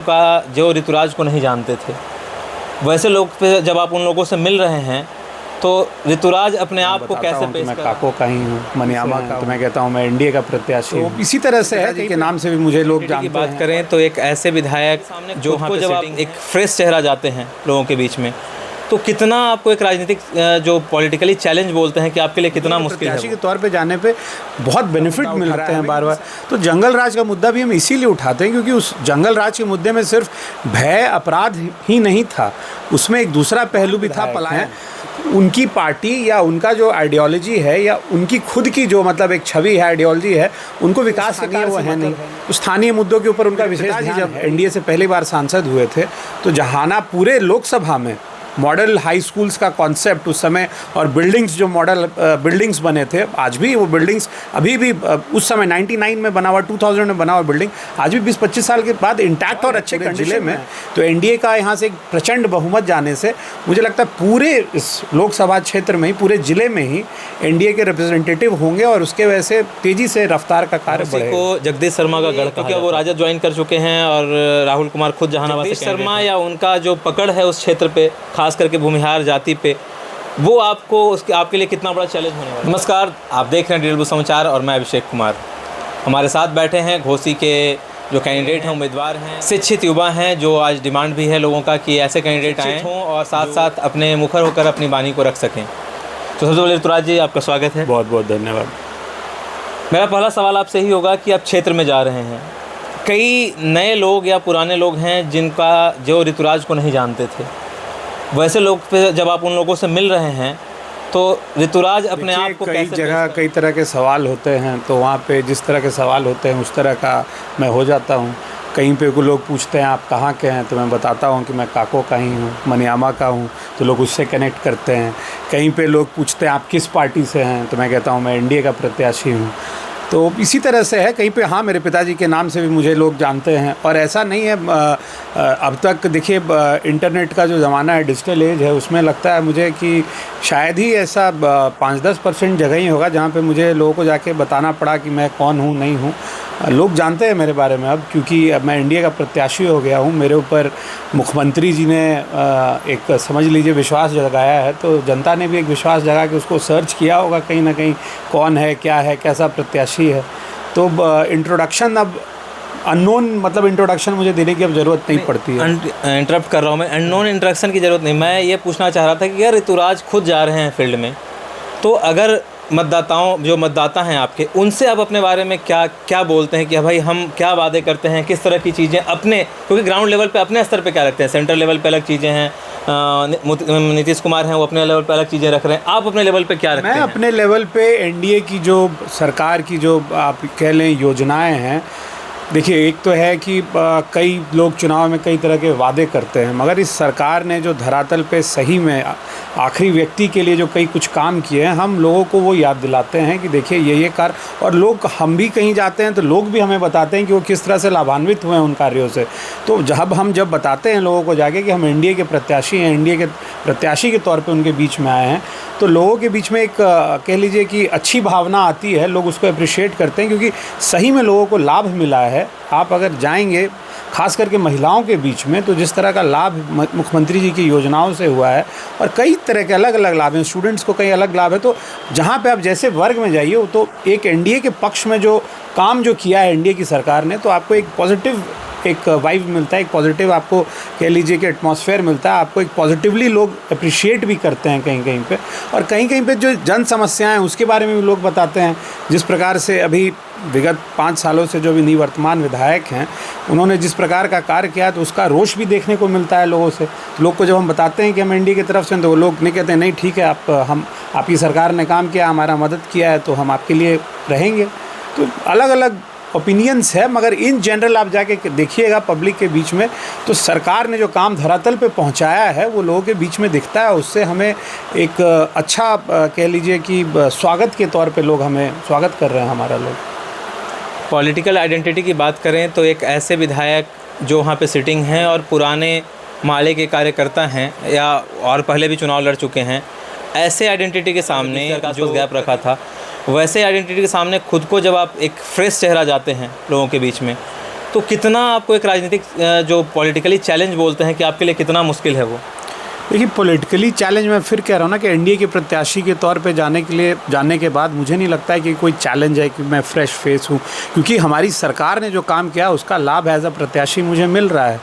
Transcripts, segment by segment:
का जो ऋतुराज को नहीं जानते थे, वैसे लोग पे जब आप उन लोगों से मिल रहे हैं तो ऋतुराज अपने आप को कैसे पेश मैं काको का ही हूँ, मनियामा का, तो मैं कहता हूँ मैं एनडीए का प्रत्याशी हूँ। इसी तरह से है कि नाम से भी मुझे लोग जानते हैं। बात करें तो एक ऐसे विधायक जो वहाँ पे जब आप एक फ्रेश चेहरा जाते हैं लोगों के बीच में, तो कितना आपको एक राजनीतिक जो पॉलिटिकली चैलेंज बोलते हैं कि आपके लिए कितना मुश्किल है। प्रत्याशी के तौर पे जाने पे बहुत बेनिफिट मिल रहे हैं बार बार। तो जंगल राज का मुद्दा भी हम इसीलिए उठाते हैं क्योंकि उस जंगल राज के मुद्दे में सिर्फ भय अपराध ही नहीं था, उसमें एक दूसरा पहलू भी था, पलायन। उनकी पार्टी या उनका जो आइडियोलॉजी है या उनकी खुद की जो मतलब एक छवि है, आइडियोलॉजी है, उनको विकास के वो है नहीं। तो स्थानीय मुद्दों के ऊपर उनका विशेष ध्यान। जब एनडीए से पहली बार सांसद हुए थे तो जहाना पूरे लोकसभा में मॉडल हाई स्कूल्स का कॉन्सेप्ट उस समय और बिल्डिंग्स जो मॉडल बिल्डिंग्स बने थे, आज भी वो बिल्डिंग्स अभी भी उस समय 99 में बना हुआ, 2000 में बना हुआ बिल्डिंग आज भी 20-25 साल के बाद इंटैक्ट और अच्छे कंडीशन में। तो एनडीए का यहाँ से एक प्रचंड बहुमत जाने से मुझे लगता है पूरे इस लोकसभा क्षेत्र में ही, पूरे ज़िले में ही एनडीए के रिप्रेजेंटेटिव होंगे और उसके वजह से तेज़ी से रफ्तार का कार्य बढ़ेगा। को जगदीश शर्मा का गढ़, क्योंकि वो राजद ज्वाइन कर चुके हैं और राहुल कुमार खुद जहानाबाद से शर्मा या उनका जो पकड़ है उस क्षेत्र पे, खास करके भूमिहार जाति पे, वो आपके लिए कितना बड़ा चैलेंज होने वाला है। नमस्कार, आप देख रहे हैं डीएलबी समाचार और मैं अभिषेक कुमार। हमारे साथ बैठे हैं घोसी के जो कैंडिडेट हैं, उम्मीदवार हैं, शिक्षित युवा हैं, जो आज डिमांड भी है लोगों का कि ऐसे कैंडिडेट आए हों और साथ साथ अपने मुखर होकर अपनी वाणी को रख सकें। तो सबसे पहले ऋतुराज जी, आपका स्वागत है। बहुत बहुत धन्यवाद। मेरा पहला सवाल आपसे ही होगा कि आप क्षेत्र में जा रहे हैं, कई नए लोग या पुराने लोग हैं जिनका जो ऋतुराज को नहीं जानते थे, वैसे लोग पे जब आप उन लोगों से मिल रहे हैं तो ऋतुराज अपने आप को कई जगह कई तरह के सवाल होते हैं, तो वहाँ पे जिस तरह के सवाल होते हैं उस तरह का मैं हो जाता हूँ। कहीं पे कोई लोग पूछते हैं आप कहाँ के हैं, तो मैं बताता हूँ कि मैं काको का ही हूँ, मनियामा का हूँ, तो लोग उससे कनेक्ट करते हैं। कहीं पे लोग पूछते हैं आप किस पार्टी से हैं, तो मैं कहता हूँ मैं एनडीए का प्रत्याशी हूँ। तो इसी तरह से है। कहीं पे हाँ, मेरे पिताजी के नाम से भी मुझे लोग जानते हैं। और ऐसा नहीं है, अब तक देखिए इंटरनेट का जो ज़माना है, डिजिटल एज है, उसमें लगता है मुझे कि शायद ही ऐसा 5-10% जगह ही होगा जहाँ पे मुझे लोगों को जाके बताना पड़ा कि मैं कौन हूँ, नहीं हूँ। लोग जानते हैं मेरे बारे में अब, क्योंकि अब मैं एनडीए का प्रत्याशी हो गया हूँ। मेरे ऊपर मुख्यमंत्री जी ने एक समझ लीजिए विश्वास जगाया है, तो जनता ने भी एक विश्वास जगा के उसको सर्च किया होगा कहीं ना कहीं, कौन है, क्या है, कैसा प्रत्याशी है। तो इंट्रोडक्शन अब अननोन, मतलब इंट्रोडक्शन मुझे देने की अब ज़रूरत नहीं पड़ती है। इंटरप्ट कर रहा हूँ मैं, अननोन इंट्रोडक्शन की ज़रूरत नहीं। मैं ये पूछना चाह रहा था कि यार ऋतुराज खुद जा रहे हैं फील्ड में, तो अगर जो मतदाता हैं आपके, उनसे आप अपने बारे में क्या क्या बोलते हैं कि भाई हम क्या वादे करते हैं, किस तरह की चीज़ें अपने, क्योंकि ग्राउंड लेवल पे अपने स्तर पे क्या रखते हैं, सेंट्रल लेवल पे अलग चीज़ें हैं, नीतीश कुमार हैं वो अपने लेवल पे अलग चीज़ें रख रहे हैं, आप अपने लेवल पे क्या रखते हैं? मैं अपने लेवल पे एनडीए की जो सरकार की जो आप कह लें योजनाएं हैं, देखिए एक तो है कि कई लोग चुनाव में कई तरह के वादे करते हैं, मगर इस सरकार ने जो धरातल पे सही में आखिरी व्यक्ति के लिए जो कई कुछ काम किए हैं, हम लोगों को वो याद दिलाते हैं कि देखिए ये कार्य, और लोग, हम भी कहीं जाते हैं तो लोग भी हमें बताते हैं कि वो किस तरह से लाभान्वित हुए हैं उन कार्यों से। तो जब बताते हैं लोगों को जाके कि हम एनडीए के प्रत्याशी हैं, एनडीए के प्रत्याशी के तौर पे उनके बीच में आए हैं, तो लोगों के बीच में एक कह लीजिए कि अच्छी भावना आती है, लोग उसको अप्रिशिएट करते हैं क्योंकि सही में लोगों को लाभ मिला है। आप अगर जाएंगे खास करके महिलाओं के बीच में, तो जिस तरह का लाभ मुख्यमंत्री जी की योजनाओं से हुआ है, और कई तरह के अलग अलग लाभ हैं, स्टूडेंट्स को कई अलग लाभ है, तो जहाँ पे आप जैसे वर्ग में जाइए, तो एक एनडीए के पक्ष में जो काम जो किया है एनडीए की सरकार ने, तो आपको एक पॉजिटिव एक वाइब मिलता है, एक पॉजिटिव आपको कह लीजिए कि एटमॉस्फेयर मिलता है, आपको एक पॉजिटिवली लोग अप्रिशिएट भी करते हैं कहीं कहीं पे। और कहीं कहीं पे जो जन समस्याएं हैं उसके बारे में भी लोग बताते हैं। जिस प्रकार से अभी विगत 5 सालों से जो भी निवर्तमान विधायक हैं, उन्होंने जिस प्रकार का कार्य किया, तो उसका रोष भी देखने को मिलता है लोगों से। लोग को जब हम बताते हैं कि हम एनडीए की तरफ से, तो वो लोग नहीं कहते नहीं ठीक है, आपकी सरकार ने काम किया, हमारा मदद किया है, तो हम आपके लिए रहेंगे। तो अलग अलग ओपिनियंस है, मगर इन जनरल आप जाके देखिएगा पब्लिक के बीच में, तो सरकार ने जो काम धरातल पे पहुंचाया है वो लोगों के बीच में दिखता है। उससे हमें एक अच्छा कह लीजिए कि स्वागत के तौर पे लोग हमें स्वागत कर रहे हैं, हमारा लोग। पॉलिटिकल आइडेंटिटी की बात करें तो एक ऐसे विधायक जो वहाँ पे सिटिंग हैं और पुराने माले के कार्यकर्ता हैं या और पहले भी चुनाव लड़ चुके हैं, ऐसे आइडेंटिटी के सामने जो गैप रखा था, वैसे आइडेंटिटी के सामने खुद को जब आप एक फ्रेश चेहरा जाते हैं लोगों के बीच में, तो कितना आपको एक राजनीतिक जो पॉलिटिकली चैलेंज बोलते हैं कि आपके लिए कितना मुश्किल है वो? देखिए, पॉलिटिकली चैलेंज मैं फिर कह रहा हूँ ना कि एनडीए के प्रत्याशी के तौर पे जाने के बाद मुझे नहीं लगता है कि कोई चैलेंज है कि मैं फ्रेश फेस हूँ, क्योंकि हमारी सरकार ने जो काम किया उसका लाभ एज अ प्रत्याशी मुझे मिल रहा है।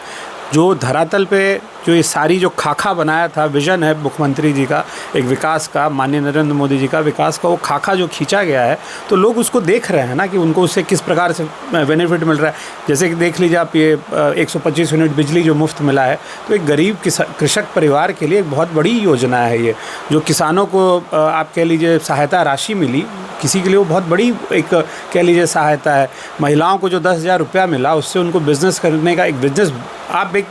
जो धरातल पे जो ये सारी जो खाका बनाया था, विज़न है मुख्यमंत्री जी का एक विकास का, माननीय नरेंद्र मोदी जी का विकास का, वो खाका जो खींचा गया है तो लोग उसको देख रहे हैं ना कि उनको उससे किस प्रकार से बेनिफिट मिल रहा है। जैसे कि देख लीजिए आप, ये 125 यूनिट बिजली जो मुफ्त मिला है, तो एक गरीब कृषक परिवार के लिए एक बहुत बड़ी योजना है ये। जो किसानों को आप कह लीजिए सहायता राशि मिली, किसी के लिए वो बहुत बड़ी एक कह लीजिए सहायता है। महिलाओं को जो 10,000 रुपया मिला, उससे उनको बिज़नेस करने का एक बिज़नेस आप एक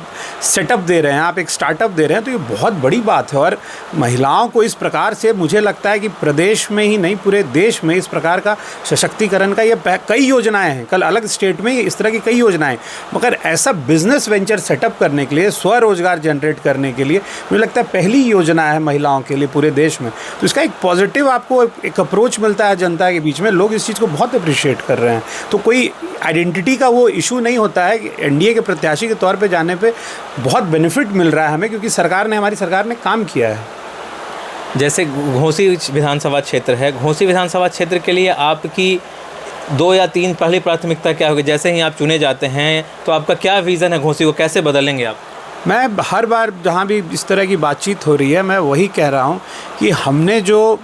सेटअप दे रहे हैं, आप एक स्टार्टअप दे रहे हैं, तो ये बहुत बड़ी बात है। और महिलाओं को इस प्रकार से मुझे लगता है कि प्रदेश में ही नहीं पूरे देश में इस प्रकार का सशक्तिकरण का ये कई योजनाएं हैं। कल अलग स्टेट में इस तरह की कई योजनाएं, मगर ऐसा बिजनेस वेंचर सेटअप करने के लिए, स्वरोजगार जनरेट करने के लिए मुझे लगता है पहली योजना है महिलाओं के लिए पूरे देश में। तो इसका एक पॉजिटिव आपको एक अप्रोच मिलता है जनता के बीच में, लोग इस चीज़ को बहुत अप्रिशिएट कर रहे हैं। तो कोई आइडेंटिटी का वो इशू नहीं होता है कि एनडीए के प्रत्याशी के तौर पे जाने पे बहुत बेनिफिट मिल रहा है हमें, क्योंकि हमारी सरकार ने काम किया है। जैसे घोसी विधानसभा क्षेत्र है, घोसी विधानसभा क्षेत्र के लिए आपकी 2 या 3 पहली प्राथमिकता क्या होगी? जैसे ही आप चुने जाते हैं तो आपका क्या विज़न है, घोसी को कैसे बदलेंगे आप? मैं हर बार जहाँ भी इस तरह की बातचीत हो रही है, मैं वही कह रहा हूँ कि हमने जो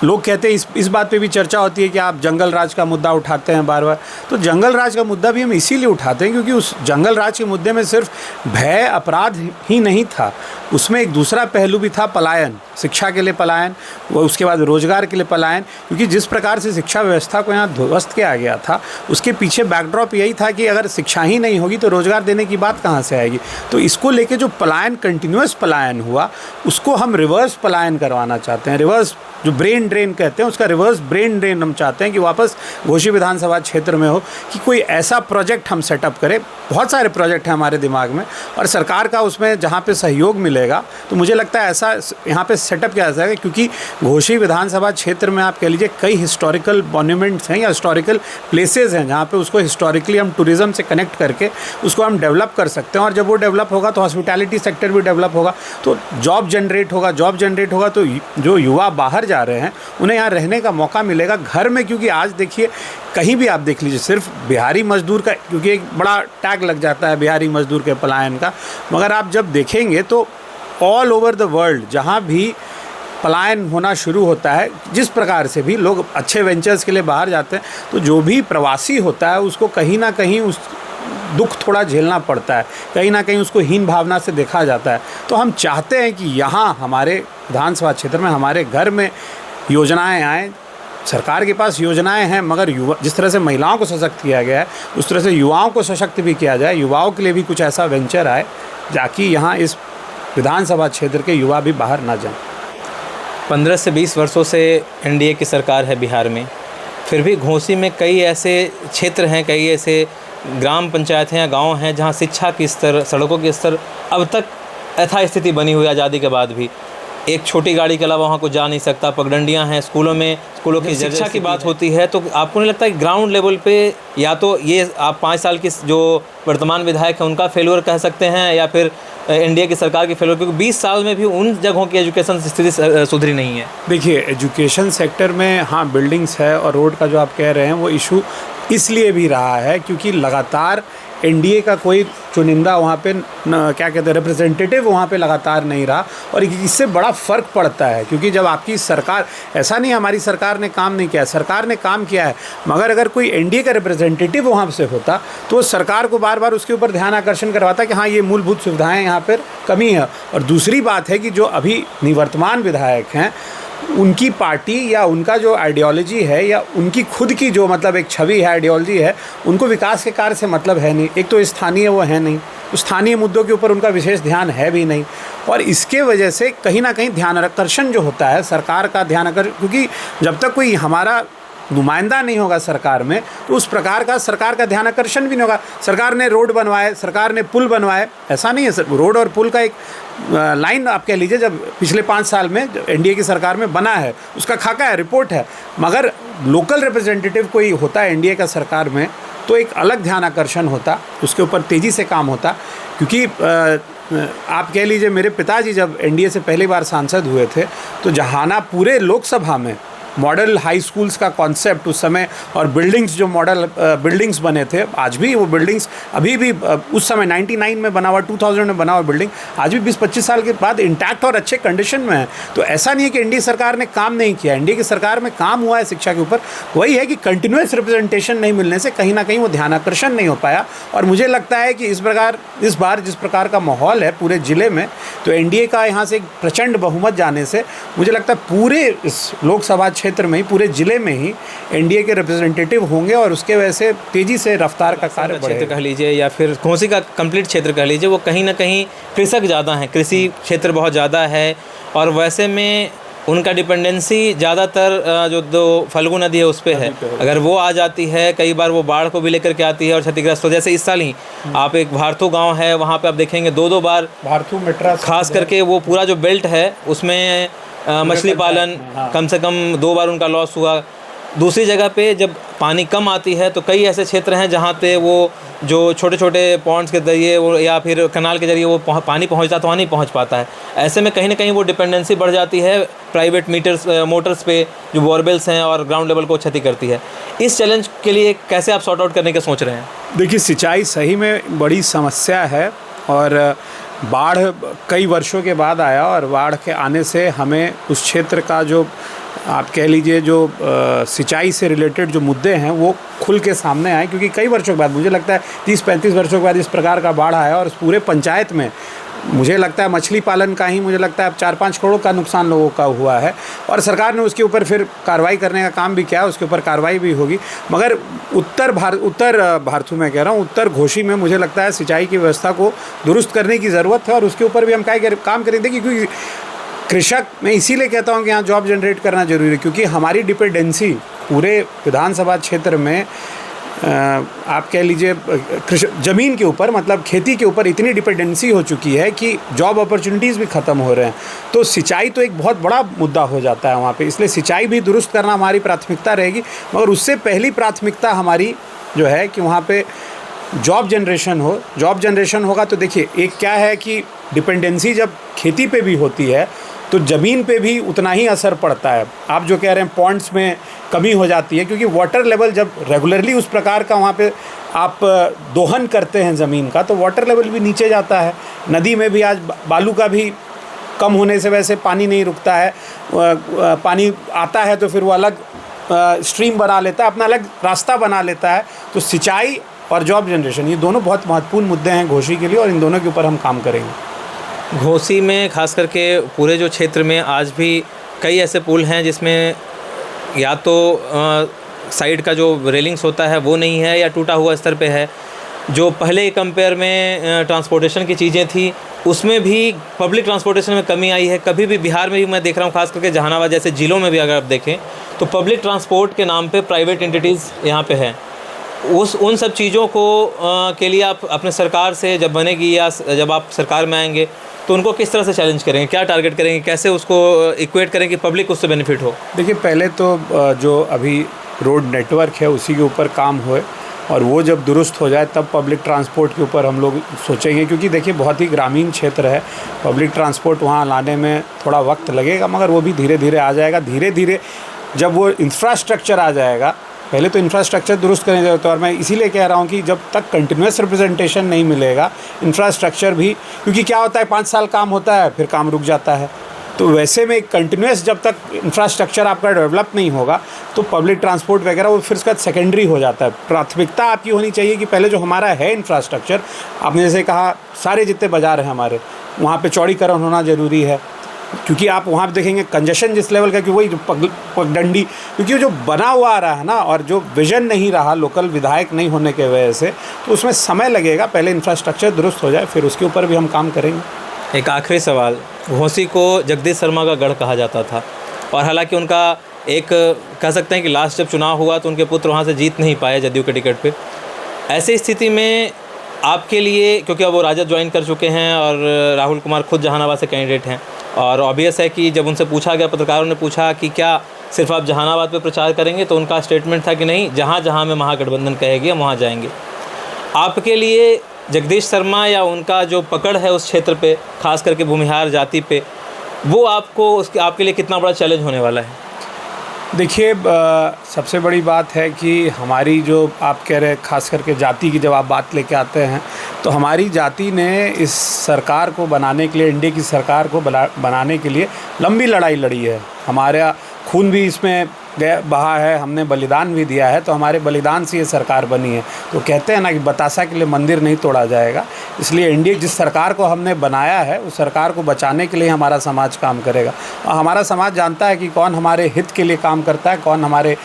लोग कहते हैं इस बात पे भी चर्चा होती है कि आप जंगल राज का मुद्दा उठाते हैं बार बार। तो जंगल राज का मुद्दा भी हम इसीलिए उठाते हैं क्योंकि उस जंगल राज के मुद्दे में सिर्फ भय अपराध ही नहीं था, उसमें एक दूसरा पहलू भी था, पलायन, शिक्षा के लिए पलायन, वो उसके बाद रोजगार के लिए पलायन। क्योंकि जिस प्रकार से शिक्षा व्यवस्था को यहाँ ध्वस्त किया गया था, उसके पीछे बैकड्रॉप यही था कि अगर शिक्षा ही नहीं होगी तो रोजगार देने की बात कहाँ से आएगी। तो इसको लेके जो पलायन, कंटिन्यूअस पलायन हुआ, उसको हम रिवर्स पलायन करवाना चाहते हैं। रिवर्स जो ब्रेन ड्रेन कहते हैं, उसका रिवर्स ब्रेन ड्रेन हम चाहते हैं कि वापस घोसी विधानसभा क्षेत्र में हो, कि कोई ऐसा प्रोजेक्ट हम सेटअप करें। बहुत सारे प्रोजेक्ट हैं हमारे दिमाग में और सरकार का उसमें जहाँ पे सहयोग मिलेगा, तो मुझे लगता है ऐसा यहाँ पे सेटअप किया जाएगा। क्योंकि घोसी विधानसभा क्षेत्र में आप कह लीजिए कई हिस्टोरिकल मॉन्यूमेंट्स हैं या हिस्टोरिकल प्लेसेस हैं जहाँ पे उसको हिस्टोरिकली हम टूरिज़्म से कनेक्ट करके उसको हम डेवलप कर सकते हैं। और जब वो डेवलप होगा तो हॉस्पिटैलिटी सेक्टर भी डेवलप होगा, तो जॉब जनरेट होगा, तो जो युवा बाहर जा रहे हैं उन्हें यहाँ रहने का मौका मिलेगा घर में। क्योंकि आज देखिए कहीं भी आप देख लीजिए, सिर्फ बिहारी मजदूर का, क्योंकि एक बड़ा टैग लग जाता है बिहारी मजदूर के पलायन का, मगर आप जब देखेंगे तो ऑल ओवर द वर्ल्ड जहाँ भी पलायन होना शुरू होता है, जिस प्रकार से भी लोग अच्छे वेंचर्स के लिए बाहर जाते हैं, तो जो भी प्रवासी होता है उसको कहीं ना कहीं उस दुख थोड़ा झेलना पड़ता है, कहीं ना कहीं उसको हीन भावना से देखा जाता है। तो हम चाहते हैं कि यहाँ हमारे विधानसभा क्षेत्र में, हमारे घर में योजनाएं आएँ। सरकार के पास योजनाएं हैं, मगर युवा, जिस तरह से महिलाओं को सशक्त किया गया है उस तरह से युवाओं को सशक्त भी किया जाए, युवाओं के लिए भी कुछ ऐसा वेंचर आए ताकि यहाँ इस विधानसभा क्षेत्र के युवा भी बाहर ना जाएं। 15 से 20 वर्षों से एनडीए की सरकार है बिहार में, फिर भी घोसी में कई ऐसे क्षेत्र हैं, कई ऐसे ग्राम पंचायत हैं या गाँव हैं जहाँ शिक्षा की स्तर, सड़कों की स्तर अब तक यथास्थिति बनी हुई आज़ादी के बाद भी। एक छोटी गाड़ी के अलावा वहाँ को जा नहीं सकता, पगडंडियाँ हैं, स्कूलों की शिक्षा की बात होती है तो आपको नहीं लगता कि ग्राउंड लेवल पे या तो ये आप 5 साल की जो वर्तमान विधायक हैं उनका फेल्योर कह सकते हैं या फिर एनडीए की सरकार की फेल्योर, क्योंकि 20 साल में भी उन जगहों की एजुकेशन स्थिति सुधरी नहीं है। देखिए, एजुकेशन सेक्टर में हाँ बिल्डिंग्स है और रोड का जो आप कह रहे हैं वो इशू इसलिए भी रहा है क्योंकि लगातार एनडीए का कोई चुनिंदा वहाँ पे क्या कहते हैं रिप्रेजेंटेटिव वहाँ पे लगातार नहीं रहा। और इससे बड़ा फ़र्क पड़ता है क्योंकि जब आपकी सरकार, ऐसा नहीं हमारी सरकार ने काम नहीं किया, सरकार ने काम किया है, मगर अगर कोई एनडीए का रिप्रेजेंटेटिव वहाँ से होता तो सरकार को बार बार उसके ऊपर ध्यान आकर्षण करवाता कि हाँ ये मूलभूत सुविधाएँ यहाँ पर कमी है। और दूसरी बात है कि जो अभी निवर्तमान विधायक हैं उनकी पार्टी या उनका जो आइडियोलॉजी है या उनकी खुद की जो मतलब एक छवि है, आइडियोलॉजी है, उनको विकास के कार्य से मतलब है नहीं। एक तो स्थानीय वो है नहीं, तो स्थानीय मुद्दों के ऊपर उनका विशेष ध्यान है भी नहीं। और इसके वजह से कहीं ना कहीं ध्यान आकर्षण जो होता है सरकार का ध्यान आकर्षण, क्योंकि जब तक कोई हमारा नुमाइंदा नहीं होगा सरकार में तो उस प्रकार का सरकार का ध्यान आकर्षण भी नहीं होगा। सरकार ने रोड बनवाए, सरकार ने पुल बनवाए, ऐसा नहीं है सर। रोड और पुल का एक लाइन आप कह लीजिए जब पिछले 5 साल में एनडीए की सरकार में बना है उसका खाका है, रिपोर्ट है, मगर लोकल रिप्रेजेंटेटिव कोई होता है एनडीए का सरकार में तो एक अलग ध्यान आकर्षण होता, उसके ऊपर तेज़ी से काम होता। क्योंकि आप कह लीजिए मेरे पिताजी जब एनडीए से पहली बार सांसद हुए थे तो पूरे लोकसभा में मॉडल हाई स्कूल्स का कॉन्सेप्ट उस समय, और बिल्डिंग्स जो मॉडल बिल्डिंग्स बने थे, आज भी वो बिल्डिंग्स अभी भी उस समय 99 में बना हुआ, 2000 में बना हुआ बिल्डिंग आज भी 20-25 साल के बाद इंटैक्ट और अच्छे कंडीशन में है। तो ऐसा नहीं है कि एनडीए सरकार ने काम नहीं किया, एनडीए की सरकार में काम हुआ है शिक्षा के ऊपर। वही है कि कंटिन्यूस रिप्रेजेंटेशन नहीं मिलने से कहीं ना कहीं वो ध्यानाकर्षण नहीं हो पाया। और मुझे लगता है कि इस बार जिस प्रकार का माहौल है पूरे ज़िले में, तो एनडीए का यहाँ से एक प्रचंड बहुमत जाने से मुझे लगता है पूरे इस लोकसभा क्षेत्र में ही, पूरे जिले में ही एनडीए के रिप्रेजेंटेटिव होंगे और उसके वजह से तेजी से रफ्तार का कार्य क्षेत्र कह लीजिए या फिर घोसी का कंप्लीट क्षेत्र कह लीजिए, वो कहीं ना कहीं कृषक ज़्यादा हैं, कृषि क्षेत्र बहुत ज़्यादा है। और वैसे में उनका डिपेंडेंसी ज़्यादातर जो दो फल्गु नदी है उस पर है। अगर वो आ जाती है, कई बार वो बाढ़ को भी लेकर के आती है और क्षतिग्रस्त हो। जैसे इस साल ही आप एक भारतू गांव है, वहाँ पे आप देखेंगे 2-2 बार भारतू मेट्रा, खास करके वो पूरा जो बेल्ट है उसमें मछली पालन कम से कम 2 बार उनका लॉस हुआ। दूसरी जगह पे जब पानी कम आती है तो कई ऐसे क्षेत्र हैं जहाँ पे वो जो छोटे छोटे पॉन्ड्स के जरिए वो या फिर कनाल के जरिए वो पानी पहुँचता तो वहाँ नहीं पहुँच पाता है। ऐसे में कहीं ना कहीं वो डिपेंडेंसी बढ़ जाती है प्राइवेट मोटर्स पे, जो बोरवेल्स हैं, और ग्राउंड लेवल को क्षति करती है। इस चैलेंज के लिए कैसे आप सॉर्ट आउट करने का सोच रहे हैं? देखिए, सिंचाई सही में बड़ी समस्या है और बाढ़ कई वर्षों के बाद आया, और बाढ़ के आने से हमें उस क्षेत्र का जो आप कह लीजिए जो सिंचाई से रिलेटेड जो मुद्दे हैं वो खुल के सामने आए। क्योंकि कई वर्षों के बाद, मुझे लगता है 30-35 वर्षों के बाद इस प्रकार का बाढ़ आया और पूरे पंचायत में मुझे लगता है मछली पालन का ही मुझे लगता है 4-5 करोड़ का नुकसान लोगों का हुआ है। और सरकार ने उसके ऊपर फिर कार्रवाई करने का काम भी किया, उसके ऊपर कार्रवाई भी होगी। मगर उत्तर भारतू में कह रहा हूँ, उत्तर घोसी में मुझे लगता है सिंचाई की व्यवस्था को दुरुस्त करने की ज़रूरत है और उसके ऊपर भी हम काम करेंगे। क्योंकि कृषक, मैं इसीलिए कहता हूँ कि यहाँ जॉब जनरेट करना ज़रूरी है, क्योंकि हमारी डिपेंडेंसी पूरे विधानसभा क्षेत्र में आप कह लीजिए ज़मीन के ऊपर, मतलब खेती के ऊपर इतनी डिपेंडेंसी हो चुकी है कि जॉब अपॉर्चुनिटीज़ भी ख़त्म हो रहे हैं। तो सिंचाई तो एक बहुत बड़ा मुद्दा हो जाता है वहाँ पे, इसलिए सिंचाई भी दुरुस्त करना हमारी प्राथमिकता रहेगी। मगर उससे पहली प्राथमिकता हमारी जो है कि वहाँ पे जॉब जनरेशन हो। जॉब जनरेशन होगा तो देखिए, एक क्या है कि डिपेंडेंसी जब खेती पे भी होती है तो ज़मीन पे भी उतना ही असर पड़ता है। आप जो कह रहे हैं पॉन्ड्स में कमी हो जाती है, क्योंकि वाटर लेवल जब रेगुलरली उस प्रकार का वहाँ पे आप दोहन करते हैं ज़मीन का, तो वाटर लेवल भी नीचे जाता है। नदी में भी आज बालू का भी कम होने से वैसे पानी नहीं रुकता है, पानी आता है तो फिर वो अलग स्ट्रीम बना लेता है, अपना अलग रास्ता बना लेता है। तो सिंचाई और जॉब जनरेशन, ये दोनों बहुत महत्वपूर्ण मुद्दे हैं घोसी के लिए, और इन दोनों के ऊपर हम काम करेंगे। घोसी में खास करके पूरे जो क्षेत्र में आज भी कई ऐसे पुल हैं जिसमें या तो साइड का जो रेलिंग्स होता है वो नहीं है या टूटा हुआ स्तर पे है। जो पहले कंपेयर में ट्रांसपोर्टेशन की चीज़ें थी उसमें भी पब्लिक ट्रांसपोर्टेशन में कमी आई है। कभी भी बिहार में भी मैं देख रहा हूँ, खास करके जहानाबाद जैसे ज़िलों में भी अगर आप देखें तो पब्लिक ट्रांसपोर्ट के नाम पे प्राइवेट एंटिटीज़ यहाँ पे है। उन सब चीज़ों को के लिए आप अपने सरकार से जब बनेगी या जब आप सरकार में आएंगे तो उनको किस तरह से चैलेंज करेंगे, क्या टारगेट करेंगे, कैसे उसको इक्वेट करेंगे कि पब्लिक उससे बेनिफिट हो? देखिए, पहले तो जो अभी रोड नेटवर्क है उसी के ऊपर काम होए, और वो जब दुरुस्त हो जाए तब पब्लिक ट्रांसपोर्ट के ऊपर हम लोग सोचेंगे। क्योंकि देखिए, बहुत ही ग्रामीण क्षेत्र है, पब्लिक ट्रांसपोर्ट वहाँ लाने में थोड़ा वक्त लगेगा, मगर वो भी धीरे धीरे आ जाएगा। धीरे धीरे जब वो इंफ्रास्ट्रक्चर आ जाएगा, पहले तो इंफ्रास्ट्रक्चर दुरुस्त करने जरूरत है। और मैं इसीलिए कह रहा हूँ कि जब तक कंटिन्यूस रिप्रेजेंटेशन नहीं मिलेगा, इंफ्रास्ट्रक्चर भी, क्योंकि क्या होता है 5 साल काम होता है फिर काम रुक जाता है। तो वैसे में कंटिन्यूस जब तक इंफ्रास्ट्रक्चर आपका डेवलप नहीं होगा तो पब्लिक ट्रांसपोर्ट वगैरह वो फिर उसके बाद सेकेंडरी हो जाता है। प्राथमिकता आपकी होनी चाहिए कि पहले जो हमारा है इंफ्रास्ट्रक्चर, आपने जैसे कहा सारे जितने बाज़ार हैं हमारे, वहाँ पे चौड़ीकरण होना ज़रूरी है। क्योंकि आप वहाँ पे देखेंगे कंजेशन जिस लेवल का, कि वही जो पगडंडी, क्योंकि जो बना हुआ आ रहा है ना, और जो विजन नहीं रहा लोकल विधायक नहीं होने के वजह से, तो उसमें समय लगेगा। पहले इंफ्रास्ट्रक्चर दुरुस्त हो जाए, फिर उसके ऊपर भी हम काम करेंगे। एक आखिरी सवाल, घोसी को जगदीश शर्मा का गढ़ कहा जाता था, और हालांकि उनका एक कह सकते हैं कि लास्ट जब चुनाव हुआ तो उनके पुत्र वहाँ से जीत नहीं पाए जदयू के टिकट पे। ऐसी स्थिति में आपके लिए, क्योंकि अब वो राजद ज्वाइन कर चुके हैं और राहुल कुमार खुद जहानाबाद से कैंडिडेट हैं, और ऑब्वियस है कि जब उनसे पूछा गया, पत्रकारों ने पूछा कि क्या सिर्फ आप जहानाबाद पे प्रचार करेंगे, तो उनका स्टेटमेंट था कि नहीं, जहाँ जहाँ में महागठबंधन कहेगी हम वहाँ जाएंगे। आपके लिए जगदीश शर्मा या उनका जो पकड़ है उस क्षेत्र पे, खास करके भूमिहार जाति पे, वो आपके लिए कितना बड़ा चैलेंज होने वाला है? देखिए, सबसे बड़ी बात है कि हमारी जो आप कह रहे हैं खास करके जाति की जब आप बात लेके आते हैं, तो हमारी जाति ने इस सरकार को बनाने के लिए, एनडीए की सरकार को बनाने के लिए लंबी लड़ाई लड़ी है। हमारा खून भी इसमें बहा है, हमने बलिदान भी दिया है, तो हमारे बलिदान से ये सरकार बनी है। तो कहते हैं ना कि बतासा के लिए मंदिर नहीं तोड़ा जाएगा, इसलिए एनडीए जिस सरकार को हमने बनाया है उस सरकार को बचाने के लिए हमारा समाज काम करेगा। और हमारा समाज जानता है कि कौन हमारे हित के लिए काम करता है, कौन हमारे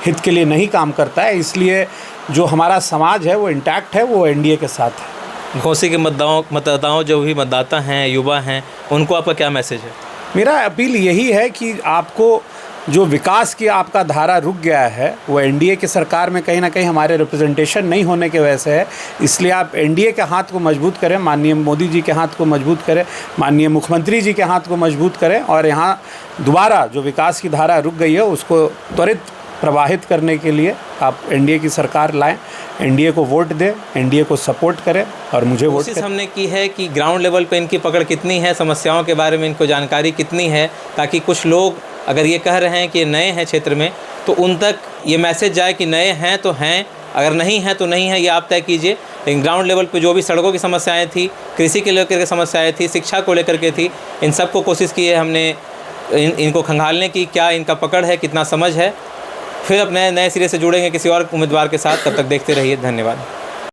हित के लिए नहीं काम करता है, इसलिए जो हमारा समाज है वो इंटैक्ट है, वो एनडीए के साथ है। घोसी के मतदाताओं जो भी मतदाता हैं, युवा हैं, उनको आपका क्या मैसेज है? मेरा अपील यही है कि आपको जो विकास की आपका धारा रुक गया है वो एनडीए की सरकार में कहीं ना कहीं हमारे रिप्रेजेंटेशन नहीं होने की वजह से है। इसलिए आप एनडीए के हाथ को मजबूत करें, माननीय मोदी जी के हाथ को मजबूत करें, माननीय मुख्यमंत्री जी के हाथ को मजबूत करें, और यहाँ दोबारा जो विकास की धारा रुक गई है उसको त्वरित प्रवाहित करने के लिए आप एनडीए की सरकार लाएं, एनडीए को वोट दें, एनडीए को सपोर्ट करें और मुझे वोट कोशिश हमने की है कि ग्राउंड लेवल पे इनकी पकड़ कितनी है, समस्याओं के बारे में इनको जानकारी कितनी है, ताकि कुछ लोग अगर ये कह रहे हैं कि नए हैं क्षेत्र में, तो उन तक ये मैसेज जाए कि नए हैं तो हैं, अगर नहीं हैं तो नहीं है, ये आप तय कीजिए। लेकिन ग्राउंड लेवल पे जो भी सड़कों की समस्याएं थी, कृषि के लेकर के समस्याएं थी, शिक्षा को लेकर के थी, इन सब को कोशिश की है हमने इनको खंगालने की, क्या इनका पकड़ है, कितना समझ है। फिर अब नए सिरे से जुड़ेंगे किसी और उम्मीदवार के साथ, तब तक देखते रहिए। धन्यवाद।